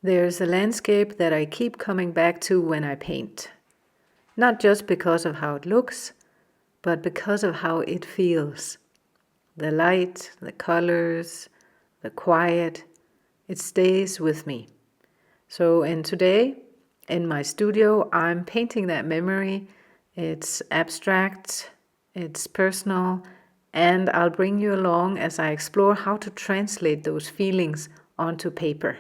There's a landscape that I keep coming back to when I paint. Not just because of how it looks, but because of how it feels. The light, the colors, the quiet, it stays with me. And today, in my studio, I'm painting that memory. It's abstract, it's personal, and I'll bring you along as I explore how to translate those feelings onto paper.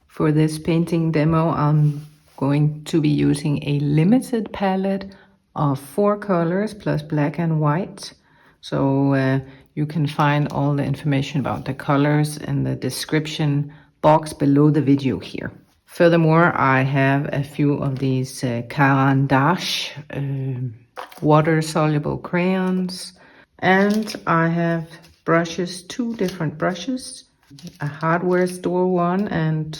For this painting demo, I'm going to be using a limited palette of 4 colors plus black and white. So you can find all the information about the colors in the description box below the video here. Furthermore, I have a few of these CARAN D'ACHE water-soluble crayons, and I have brushes, 2 different brushes. A hardware store one and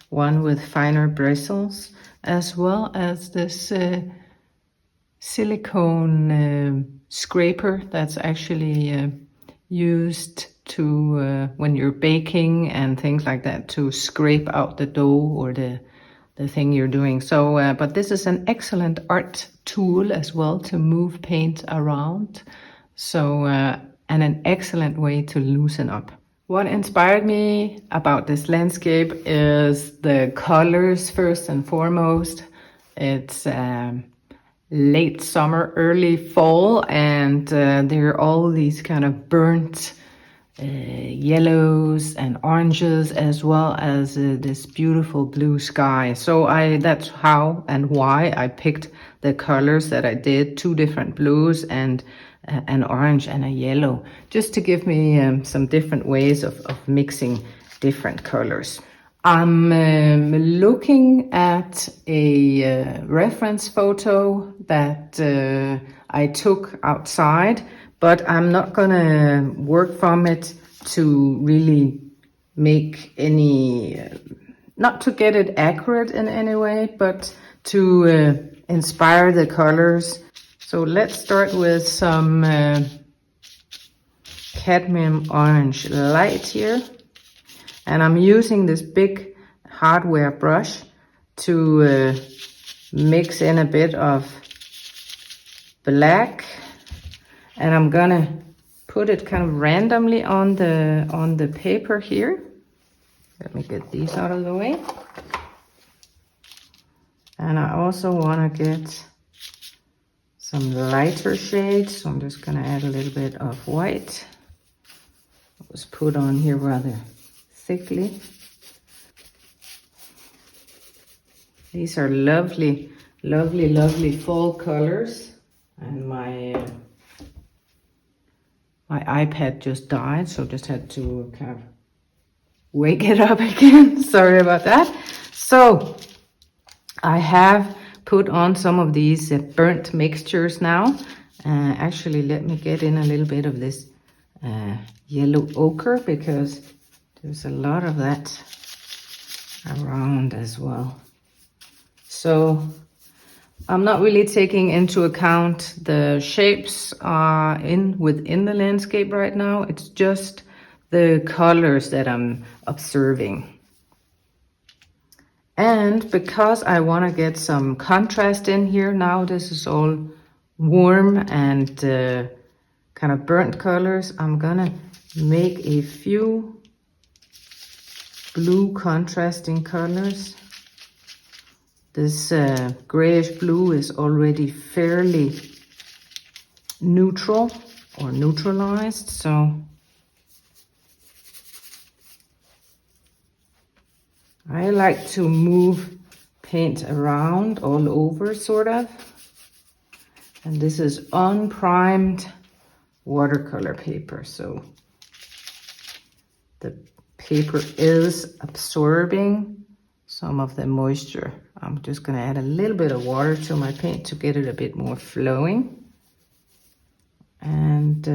one with finer bristles, as well as this silicone scraper that's actually used to when you're baking and things like that, to scrape out the dough or the thing you're doing. But this is an excellent art tool as well to move paint around, and an excellent way to loosen up. What inspired me about this landscape is the colors first and foremost. It's late summer, early fall, and there are all these kind of burnt yellows and oranges, as well as this beautiful blue sky. So that's how and why I picked the colors that I did, 2 different blues and an orange and a yellow, just to give me some different ways of mixing different colors. I'm looking at a reference photo that I took outside, but I'm not gonna work from it to really make any, not to get it accurate in any way, but to inspire the colors. So let's start with some cadmium orange light here. And I'm using this big hardware brush to mix in a bit of black. And I'm gonna put it kind of randomly on the paper here. Let me get these out of the way. And I also wanna get some lighter shades, so I'm just gonna add a little bit of white. It was put on here rather thickly. These are lovely, lovely, lovely fall colors. And my iPad just died, so just had to kind of wake it up again. Sorry about that. So I have put on some of these burnt mixtures now. Actually, let me get in a little bit of this yellow ochre, because there's a lot of that around as well. So I'm not really taking into account the shapes within the landscape right now. It's just the colors that I'm observing. And because I want to get some contrast in here now, this is all warm and kind of burnt colors, I'm gonna make a few blue contrasting colors. This grayish blue is already fairly neutral or neutralized, so I like to move paint around all over, sort of. And this is unprimed watercolor paper, so the paper is absorbing some of the moisture. I'm just gonna add a little bit of water to my paint to get it a bit more flowing. And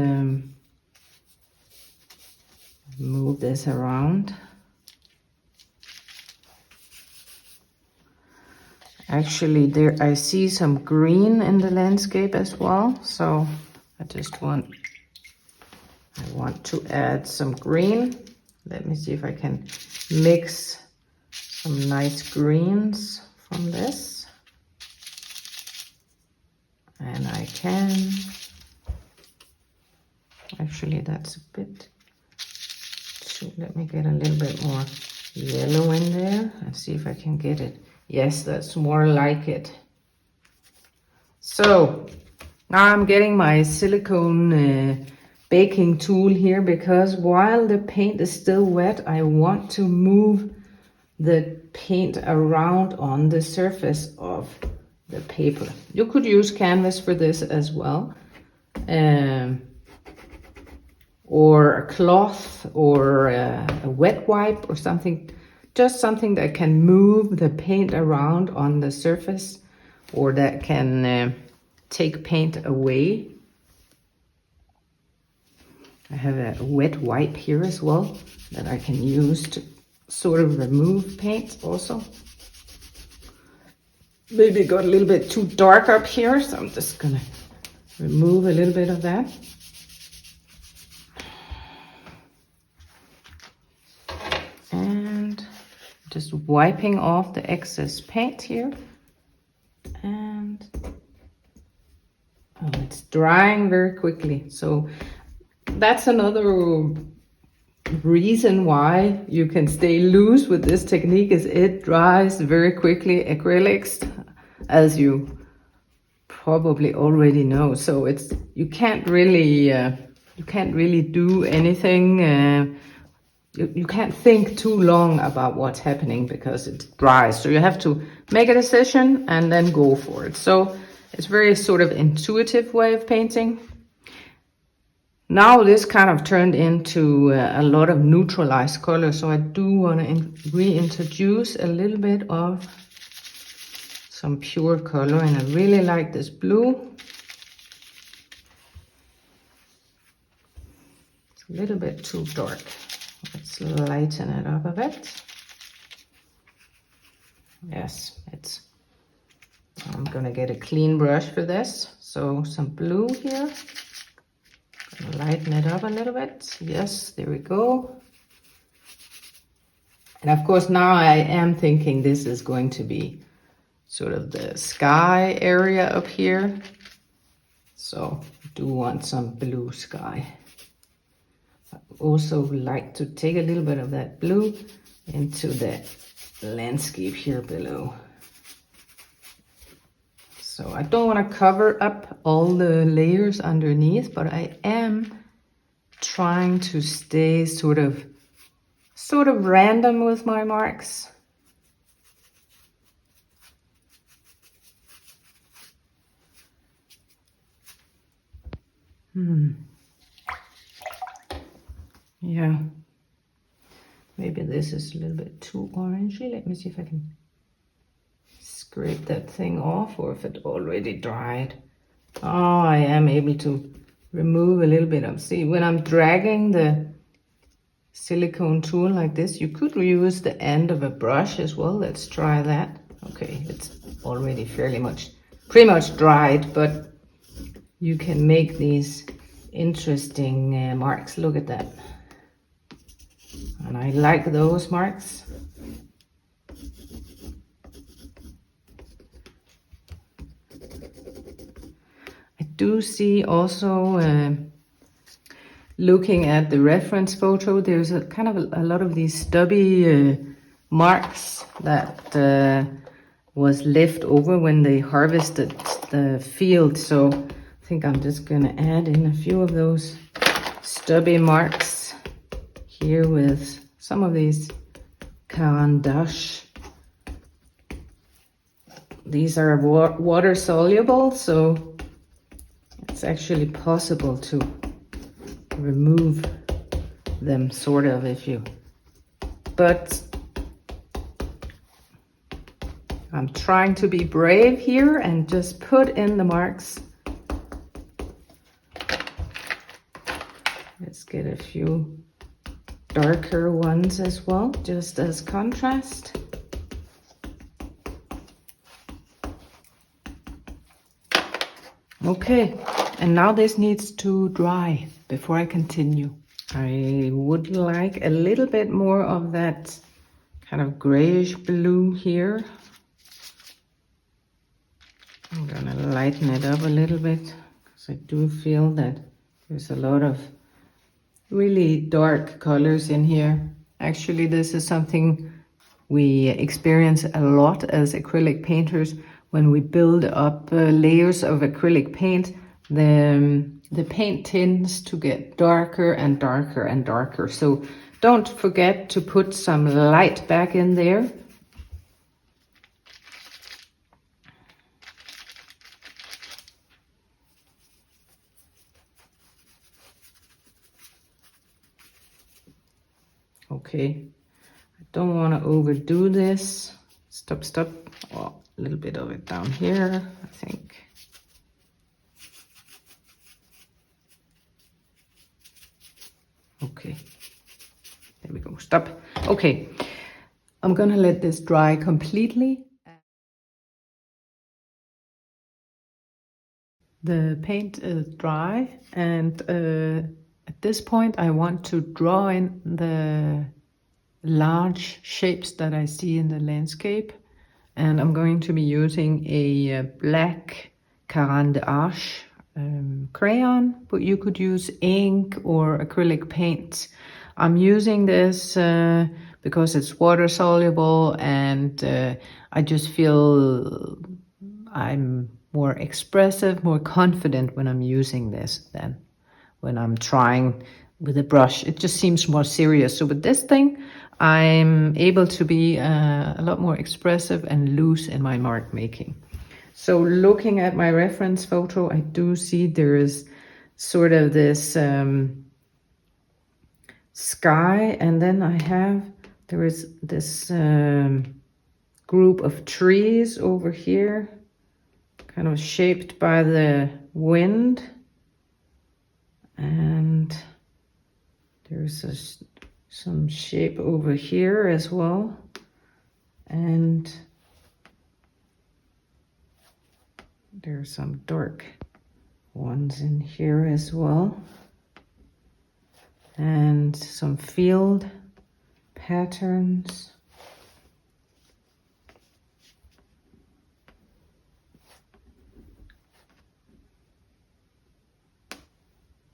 move this around. Actually, there I see some green in the landscape as well, so I want to add some green. Let me see if I can mix some nice greens from this. And I can, actually that's a bit too, let me get a little bit more yellow in there and see if I can get it. Yes, that's more like it. So now I'm getting my silicone baking tool here, because while the paint is still wet, I want to move the paint around on the surface of the paper. You could use canvas for this as well, or a cloth, or a wet wipe or something, just something that can move the paint around on the surface, or that can take paint away. I have a wet wipe here as well that I can use to sort of remove paint also. Maybe it got a little bit too dark up here, so I'm just gonna remove a little bit of that. And just wiping off the excess paint here. And oh, it's drying very quickly. So that's another reason why you can stay loose with this technique, is it dries very quickly. Acrylics, as you probably already know, so it's you can't really do anything. You can't think too long about what's happening because it dries. So you have to make a decision and then go for it. So it's very sort of intuitive way of painting. Now this kind of turned into a lot of neutralized color, so I do want to reintroduce a little bit of some pure color, and I really like this blue. It's a little bit too dark. Let's lighten it up a bit. Yes, I'm gonna get a clean brush for this. So some blue here. Lighten it up a little bit. Yes, there we go. And of course now I am thinking this is going to be sort of the sky area up here. So I do want some blue sky. I also like to take a little bit of that blue into the landscape here below. So I don't want to cover up all the layers underneath, but I am trying to stay sort of random with my marks. Yeah. Maybe this is a little bit too orangey. Let me see if I can scrape that thing off, or if it already dried. Oh, I am able to remove a little bit of, see, when I'm dragging the silicone tool like this, you could use the end of a brush as well. Let's try that. Okay, it's already pretty much dried, but you can make these interesting marks. Look at that. And I like those marks. I do see also, looking at the reference photo, there's a kind of a lot of these stubby marks that was left over when they harvested the field. So I think I'm just gonna add in a few of those stubby marks here with some of these CARAN D'ACHE. These are water soluble, so it's actually possible to remove them sort of but I'm trying to be brave here and just put in the marks. Let's get a few darker ones as well, just as contrast. Okay, and now this needs to dry before I continue. I would like a little bit more of that kind of grayish blue here. I'm gonna lighten it up a little bit because I do feel that there's a lot of really dark colors in here. Actually, this is something we experience a lot as acrylic painters. When we build up layers of acrylic paint, the paint tends to get darker and darker and darker. So don't forget to put some light back in there. Okay, I don't want to overdo this. Stop. Oh, a little bit of it down here, I think. Okay, there we go, stop. Okay, I'm gonna let this dry completely. The paint is dry, and at this point I want to draw in the large shapes that I see in the landscape, and I'm going to be using a black CARAN D'ACHE crayon, but you could use ink or acrylic paint. I'm using this because it's water soluble, and I just feel I'm more expressive, more confident when I'm using this than when I'm trying with a brush. It just seems more serious. So with this thing, I'm able to be a lot more expressive and loose in my mark making. So looking at my reference photo, I do see there is sort of this sky, and then there is this group of trees over here, kind of shaped by the wind, and there's some shape over here as well, and there's some dark ones in here as well, and some field patterns.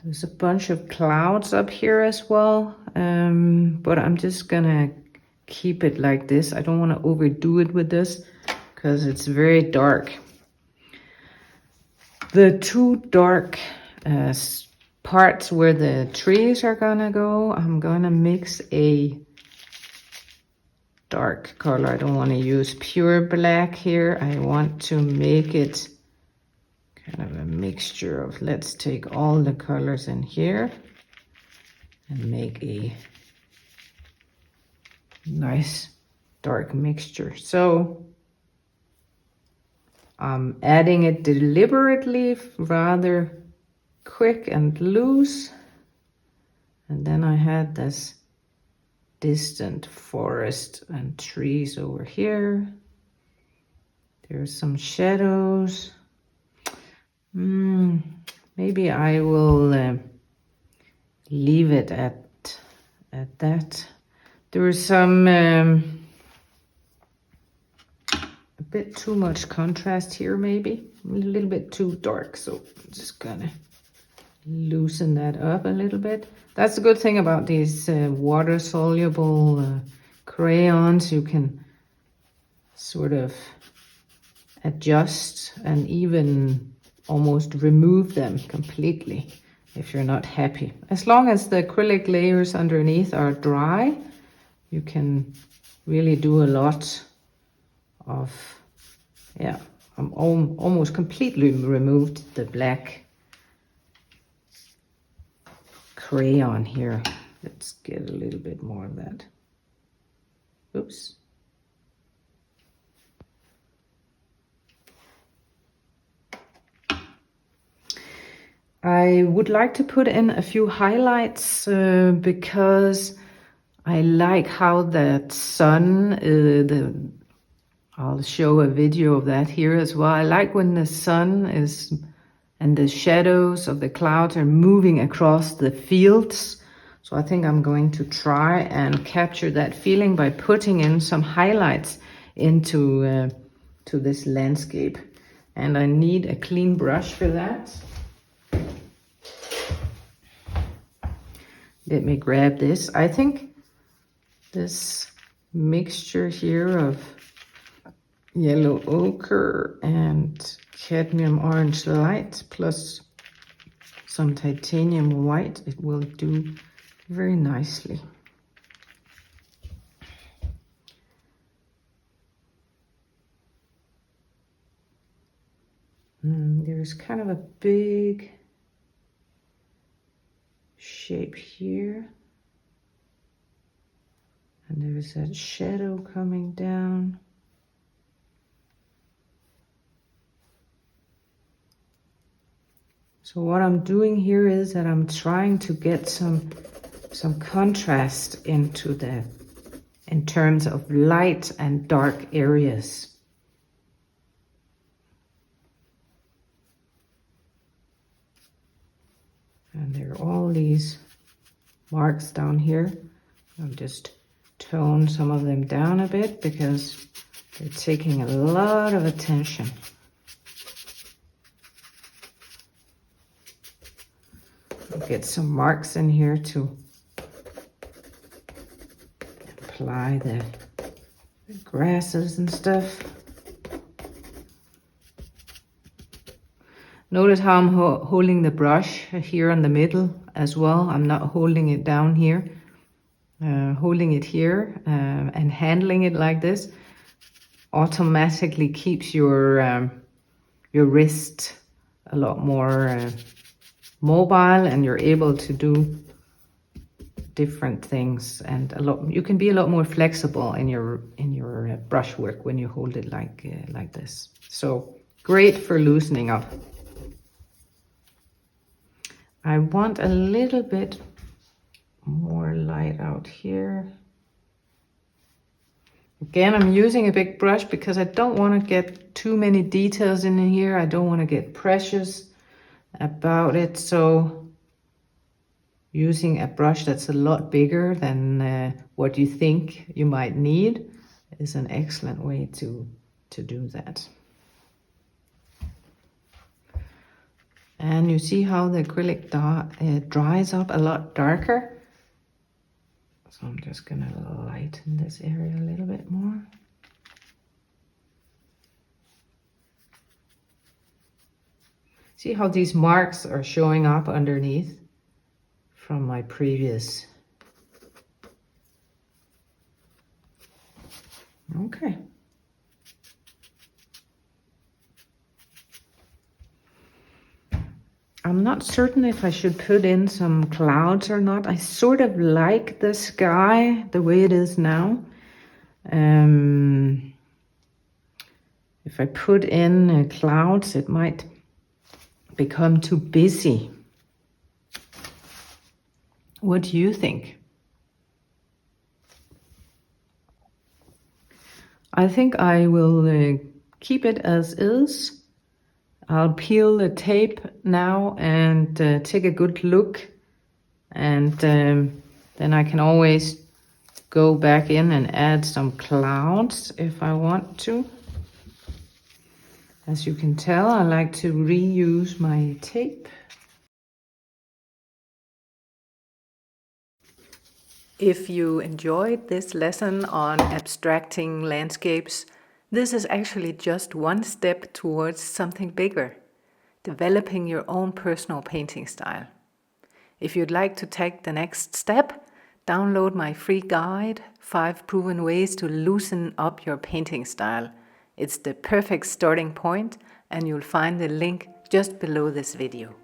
There's a bunch of clouds up here as well, but I'm just gonna keep it like this. I don't want to overdo it with this because it's very dark. The two dark parts where the trees are gonna go, I'm gonna mix a dark color. I don't want to use pure black here. I want to make it kind of a mixture of, let's take all the colors in here and make a nice dark mixture. So I'm adding it deliberately, rather quick and loose. And then I had this distant forest and trees over here. There's some shadows. Maybe I will leave it at that. There is some a bit too much contrast here, maybe a little bit too dark, so I'm just gonna loosen that up a little bit. That's the good thing about these water soluble crayons. You can sort of adjust and even almost remove them completely if you're not happy. As long as the acrylic layers underneath are dry, you can really do a lot of, yeah, I'm almost completely removed the black crayon here. Let's get a little bit more of that. Oops. I would like to put in a few highlights because I like how that sun, I'll show a video of that here as well. I like when the sun is and the shadows of the clouds are moving across the fields. So I think I'm going to try and capture that feeling by putting in some highlights into to this landscape. And I need a clean brush for that. Let me grab this. I think this mixture here of yellow ochre and cadmium orange light plus some titanium white, it will do very nicely. There's kind of a big shape here. And there's that shadow coming down. So what I'm doing here is that I'm trying to get some contrast into in terms of light and dark areas. And there are all these marks down here. I'll just tone some of them down a bit because they're taking a lot of attention. I'll get some marks in here to apply the grasses and stuff. Notice how I'm holding the brush here in the middle as well. I'm not holding it down here. Holding it here and handling it like this automatically keeps your wrist a lot more mobile, and you're able to do different things, and you can be a lot more flexible in your brush work when you hold it like this. So great for loosening up. I want a little bit more light out here. Again, I'm using a big brush because I don't want to get too many details in here. I don't want to get precious about it. So using a brush that's a lot bigger than what you think you might need is an excellent way to do that. And you see how the acrylic dries up a lot darker. So I'm just gonna lighten this area a little bit more. See how these marks are showing up underneath from my previous. Okay. I'm not certain if I should put in some clouds or not. I sort of like the sky the way it is now. If I put in clouds, it might become too busy. What do you think? I think I will keep it as is. I'll peel the tape now and take a good look, and then I can always go back in and add some clouds if I want to. As you can tell, I like to reuse my tape. If you enjoyed this lesson on abstracting landscapes, this is actually just one step towards something bigger, developing your own personal painting style. If you'd like to take the next step, download my free guide, 5 Proven Ways to Loosen Up Your Painting Style. It's the perfect starting point, and you'll find the link just below this video.